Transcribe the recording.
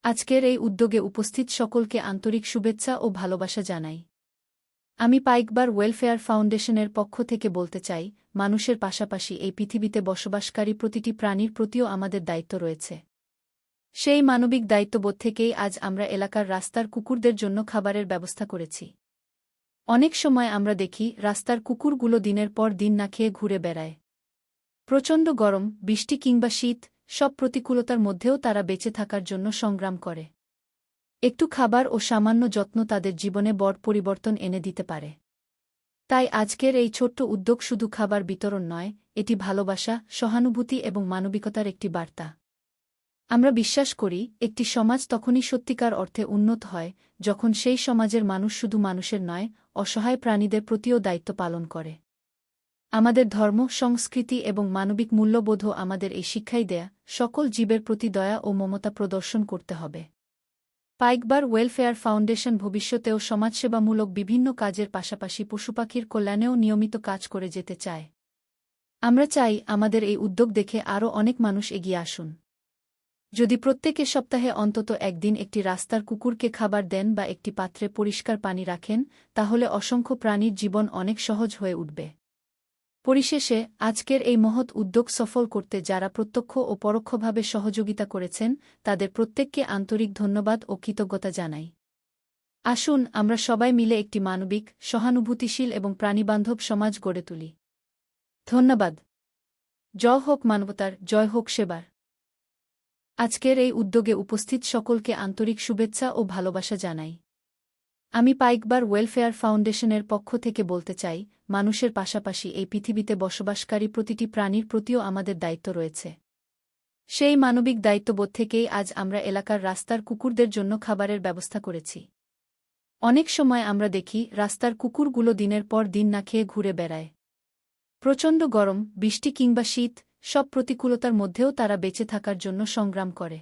আজকের এই উদ্যোগে উপস্থিত সকলকে আন্তরিক শুভেচ্ছা ও ভালোবাসা জানাই। আমি পাইকবার ওয়েলফেয়ার ফাউন্ডেশনের পক্ষ থেকে বলতে চাই, মানুষের পাশাপাশি এই পৃথিবীতে বসবাসকারী প্রতিটি প্রাণীর প্রতিও আমাদের দায়িত্ব রয়েছে। সেই মানবিক দায়িত্ববোধ থেকেই আজ আমরা এলাকার রাস্তার কুকুরদের জন্য খাবারের ব্যবস্থা করেছি। অনেক সময় আমরা দেখি রাস্তার কুকুরগুলো দিনের পর দিন না খেয়ে ঘুরে বেড়ায়। প্রচণ্ড গরম, বৃষ্টি কিংবা শীত, সব প্রতিকূলতার মধ্যেও তারা বেঁচে থাকার জন্য সংগ্রাম করে। একটু খাবার ও সামান্য যত্ন তাদের জীবনে বড় পরিবর্তন এনে দিতে পারে। তাই আজকের এই ছোট্ট উদ্যোগ শুধু খাবার বিতরণ নয়, এটি ভালোবাসা, সহানুভূতি এবং মানবিকতার একটি বার্তা। আমরা বিশ্বাস করি, একটি সমাজ তখনই সত্যিকার অর্থে উন্নত হয়, যখন সেই সমাজের মানুষ শুধু মানুষের নয়, অসহায় প্রাণীদের প্রতিও দায়িত্ব পালন করে। আমাদের ধর্ম, সংস্কৃতি এবং মানবিক মূল্যবোধও আমাদের এই শিক্ষাই দেয়া, সকল জীবের প্রতি দয়া ও মমতা প্রদর্শন করতে হবে। পাইকবার ওয়েলফেয়ার ফাউন্ডেশন ভবিষ্যতেও সমাজসেবামূলক বিভিন্ন কাজের পাশাপাশি পশুপাখির কল্যাণেও নিয়মিত কাজ করে যেতে চায়। আমরা চাই আমাদের এই উদ্যোগ দেখে আরও অনেক মানুষ এগিয়ে আসুন। যদি প্রত্যেকে সপ্তাহে অন্তত একদিন একটি রাস্তার কুকুরকে খাবার দেন বা একটি পাত্রে পরিষ্কার পানি রাখেন, তাহলে অসংখ্য প্রাণীর জীবন অনেক সহজ হয়ে উঠবে। পরিশেষে, আজকের এই মহৎ উদ্যোগ সফল করতে যারা প্রত্যক্ষ ও পরোক্ষভাবে সহযোগিতা করেছেন, তাদের প্রত্যেককে আন্তরিক ধন্যবাদ ও কৃতজ্ঞতা জানাই। আসুন আমরা সবাই মিলে একটি মানবিক, সহানুভূতিশীল এবং প্রাণীবান্ধব সমাজ গড়ে তুলি। ধন্যবাদ। জয় হোক মানবতার, জয় হোক সেবার। আজকের এই উদ্যোগে উপস্থিত সকলকে আন্তরিক শুভেচ্ছা ও ভালোবাসা জানাই। আমি পাইকবার ওয়েলফেয়ার ফাউন্ডেশনের পক্ষ থেকে বলতে চাই, মানুষের পাশাপাশি এই পৃথিবীতে বসবাসকারী প্রতিটি প্রাণীর প্রতিও আমাদের দায়িত্ব রয়েছে। সেই মানবিক দায়িত্ববোধ থেকেই আজ আমরা এলাকার রাস্তার কুকুরদের জন্য খাবারের ব্যবস্থা করেছি। অনেক সময় আমরা দেখি রাস্তার কুকুরগুলো দিনের পর দিন না খেয়ে ঘুরে বেড়ায়। প্রচণ্ড গরম, বৃষ্টি কিংবা শীত, সব প্রতিকূলতার মধ্যেও তারা বেঁচে থাকার জন্য সংগ্রাম করে।